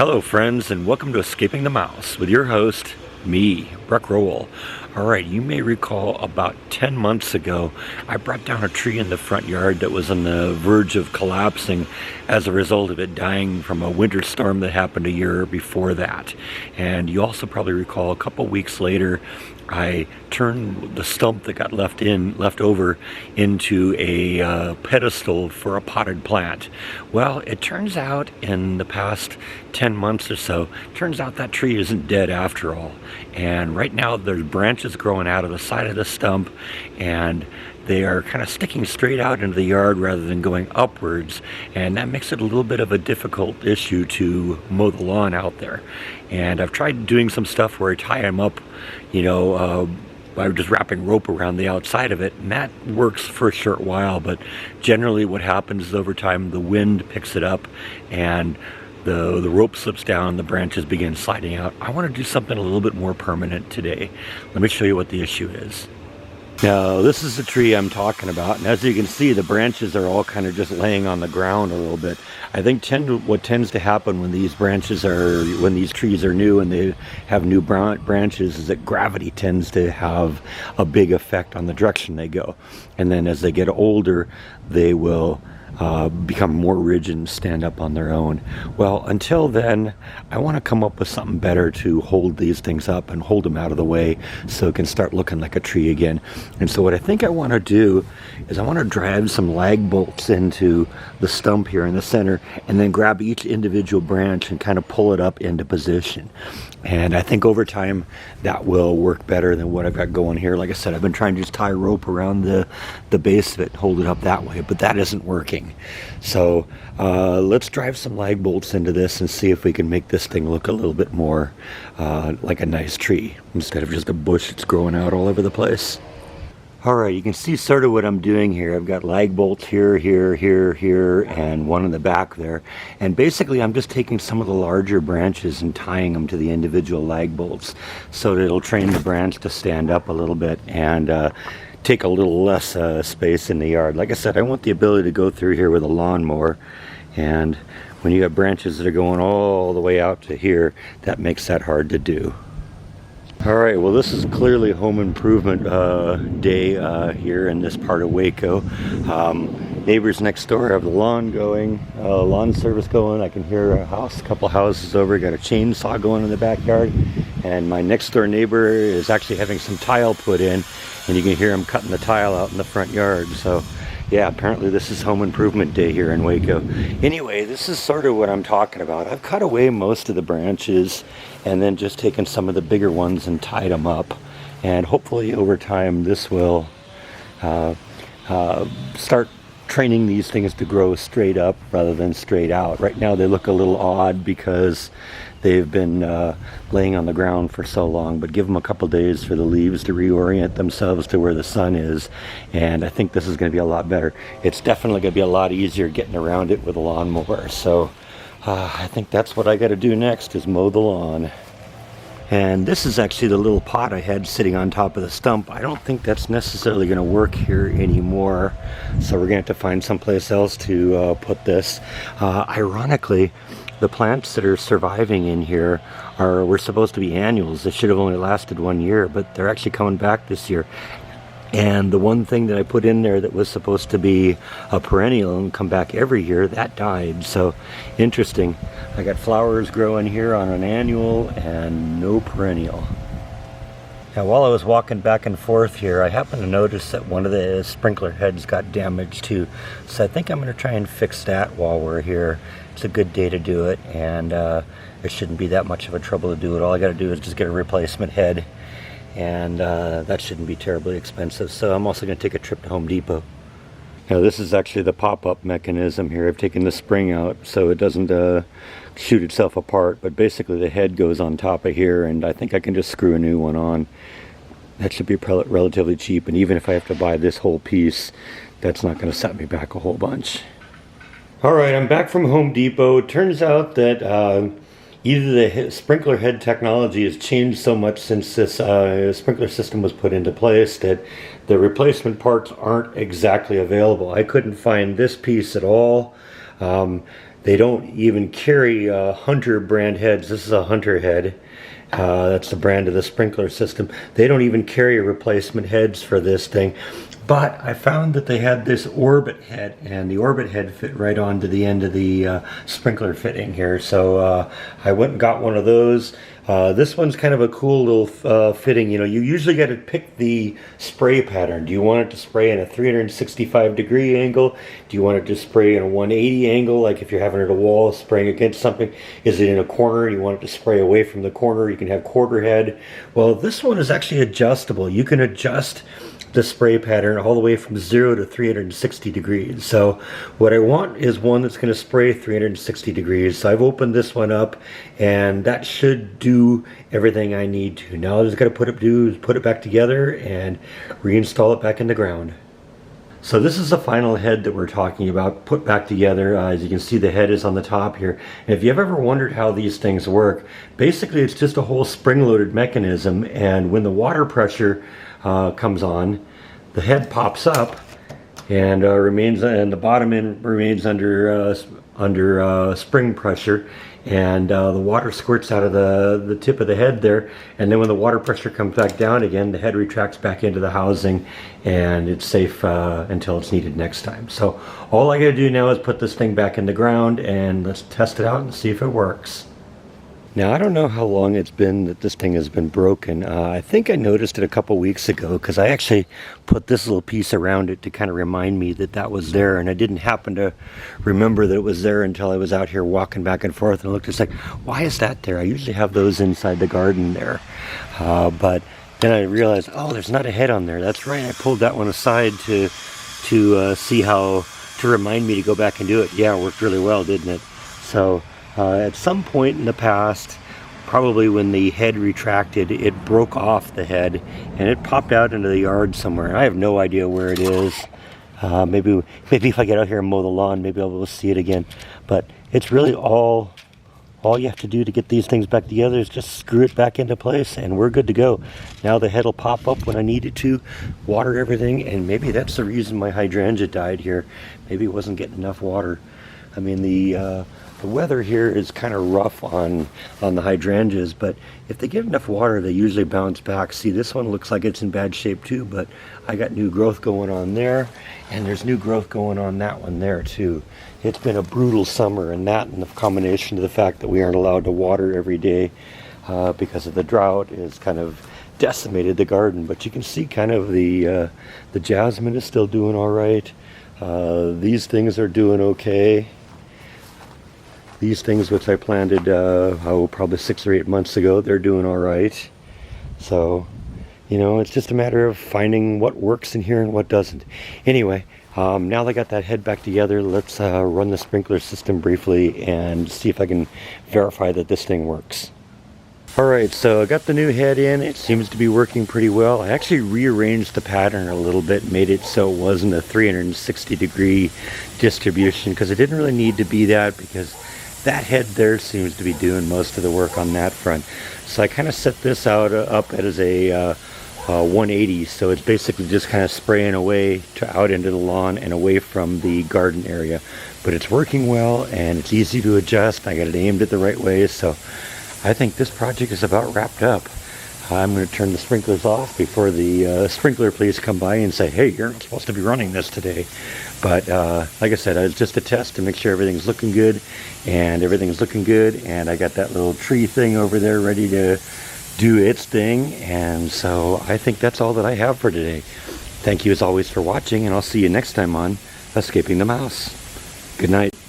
Hello friends, and welcome to Escaping the Mouse with your host, me, Breck Rowell. Alright, you may recall about 10 months ago, I brought down a tree in the front yard that was on the verge of collapsing as a result of it dying from a winter storm that happened a year before that. And you also probably recall a couple weeks later, I turned the stump that got left over into a pedestal for a potted plant. Well, it turns out in the past 10 months or so, turns out that tree isn't dead after all. And right now there's branches growing out of the side of the stump, and they are kind of sticking straight out into the yard rather than going upwards, and that makes it a little bit of a difficult issue to mow the lawn out there. And I've tried doing some stuff where I tie them up, by just wrapping rope around the outside of it, and that works for a short while, but generally what happens is over time the wind picks it up and the rope slips down, the branches begin sliding out. I want to do something a little bit more permanent today. Let me show you what the issue is. Now, this is the tree I'm talking about, and as you can see, the branches are all kind of just laying on the ground a little bit. I think what tends to happen when these trees are new and they have new branches is that gravity tends to have a big effect on the direction they go. And then as they get older, they will become more rigid and stand up on their own. Well, until then, I want to come up with something better to hold these things up and hold them out of the way so it can start looking like a tree again. And so what I think I want to do is I want to drive some lag bolts into the stump here in the center and then grab each individual branch and kind of pull it up into position. And I think over time that will work better than what I've got going here. Like I said, I've been trying to just tie rope around the base of it, hold it up that way, but that isn't working. So let's drive some lag bolts into this and see if we can make this thing look a little bit more like a nice tree instead of just a bush that's growing out all over the place. Alright, you can see sort of what I'm doing here. I've got lag bolts here, and one in the back there. And basically I'm just taking some of the larger branches and tying them to the individual lag bolts so that it'll train the branch to stand up a little bit and take a little less space in the yard. Like I said, I want the ability to go through here with a lawnmower, and when you have branches that are going all the way out to here, that makes that hard to do. Alright, well this is clearly home improvement day here in this part of Waco. Neighbors next door have the lawn going, lawn service going. I can hear a couple houses over, got a chainsaw going in the backyard. And my next door neighbor is actually having some tile put in, and you can hear him cutting the tile out in the front yard. So yeah, apparently this is home improvement day here in Waco. Anyway, this is sort of what I'm talking about. I've cut away most of the branches and then just taken some of the bigger ones and tied them up. And hopefully over time this will start training these things to grow straight up rather than straight out. Right now they look a little odd because they've been laying on the ground for so long, but give them a couple days for the leaves to reorient themselves to where the sun is, and I think this is going to be a lot better. It's definitely going to be a lot easier getting around it with a lawnmower. So I think that's what I got to do next, is mow the lawn. And this is actually the little pot I had sitting on top of the stump. I don't think that's necessarily going to work here anymore, so we're going to have to find someplace else to put this. Ironically, the plants that are surviving in here were supposed to be annuals. They should have only lasted 1 year, but they're actually coming back this year. And the one thing that I put in there that was supposed to be a perennial and come back every year, that died. So interesting. I got flowers growing here on an annual and no perennial. Now while I was walking back and forth here, I happened to notice that one of the sprinkler heads got damaged too. So I think I'm going to try and fix that while we're here. It's a good day to do it, and it shouldn't be that much of a trouble to do it. All I got to do is just get a replacement head, and that shouldn't be terribly expensive. So I'm also going to take a trip to Home Depot. Now this is actually the pop-up mechanism here. I've taken the spring out so it doesn't shoot itself apart, but basically the head goes on top of here, and I think I can just screw a new one on. That should be relatively cheap, and even if I have to buy this whole piece, that's not going to set me back a whole bunch. Alright, I'm back from Home Depot. It turns out that either the sprinkler head technology has changed so much since this sprinkler system was put into place that the replacement parts aren't exactly available. I couldn't find this piece at all. They don't even carry Hunter brand heads. This is a Hunter head. That's the brand of the sprinkler system. They don't even carry replacement heads for this thing. But I found that they had this orbit head, and the orbit head fit right onto the end of the sprinkler fitting here. So I went and got one of those. This one's kind of a cool little fitting. You know, you usually got to pick the spray pattern. Do you want it to spray in a 365-degree angle? Do you want it to spray in a 180 angle, like if you're having it at a wall spraying against something? Is it in a corner? You want it to spray away from the corner? You can have quarter head. Well, this one is actually adjustable. You can adjust the spray pattern all the way from 0 to 360 degrees. So what I want is one that's going to spray 360 degrees. So I've opened this one up, and that should do everything I need to. Now all I just got to put it back together and reinstall it back in the ground. So this is the final head that we're talking about, put back together. As you can see, the head is on the top here. And if you've ever wondered how these things work, basically it's just a whole spring-loaded mechanism, and when the water pressure comes on, the head pops up and remains, and the bottom end remains under spring pressure, and the water squirts out of the tip of the head there, and then when the water pressure comes back down again, the head retracts back into the housing, and it's safe until it's needed next time. So all I gotta do now is put this thing back in the ground, and let's test it out and see if it works. Now, I don't know how long it's been that this thing has been broken. I think I noticed it a couple weeks ago, because I actually put this little piece around it to kind of remind me that that was there, and I didn't happen to remember that it was there until I was out here walking back and forth, and I looked, it's like, why is that there? I usually have those inside the garden there. But then I realized, oh, there's not a head on there. That's right, I pulled that one aside to see how, to remind me to go back and do it. Yeah, it worked really well, didn't it? So at some point in the past, probably when the head retracted, it broke off the head and it popped out into the yard somewhere. I have no idea where it is. Maybe if I get out here and mow the lawn, maybe I'll be able to see it again. But it's really all you have to do to get these things back together is just screw it back into place, and we're good to go. Now the head will pop up when I need it to, water everything, and maybe that's the reason my hydrangea died here. Maybe it wasn't getting enough water. I mean, the weather here is kind of rough on the hydrangeas, but if they get enough water, they usually bounce back. See, this one looks like it's in bad shape too, but I got new growth going on there, and there's new growth going on that one there too. It's been a brutal summer, and that, and the combination of the fact that we aren't allowed to water every day because of the drought, has kind of decimated the garden. But you can see kind of the jasmine is still doing all right. These things are doing okay. These things, which I planted probably 6 or 8 months ago, they're doing all right. So, you know, it's just a matter of finding what works in here and what doesn't. Anyway, now that I got that head back together, let's run the sprinkler system briefly and see if I can verify that this thing works. Alright, so I got the new head in. It seems to be working pretty well. I actually rearranged the pattern a little bit, made it so it wasn't a 360-degree distribution, because it didn't really need to be that, because that head there seems to be doing most of the work on that front. So I kind of set this out up as a 180, so it's basically just kind of spraying away to out into the lawn and away from the garden area. But it's working well, and it's easy to adjust. I got it aimed at the right way, so I think this project is about wrapped up. I'm going to turn the sprinklers off before the sprinkler police come by and say, hey, you're not supposed to be running this today. But like I said, it's just a test to make sure everything's looking good, and everything's looking good, and I got that little tree thing over there ready to do its thing, and so I think that's all that I have for today. Thank you as always for watching, and I'll see you next time on Escaping the Mouse. Good night.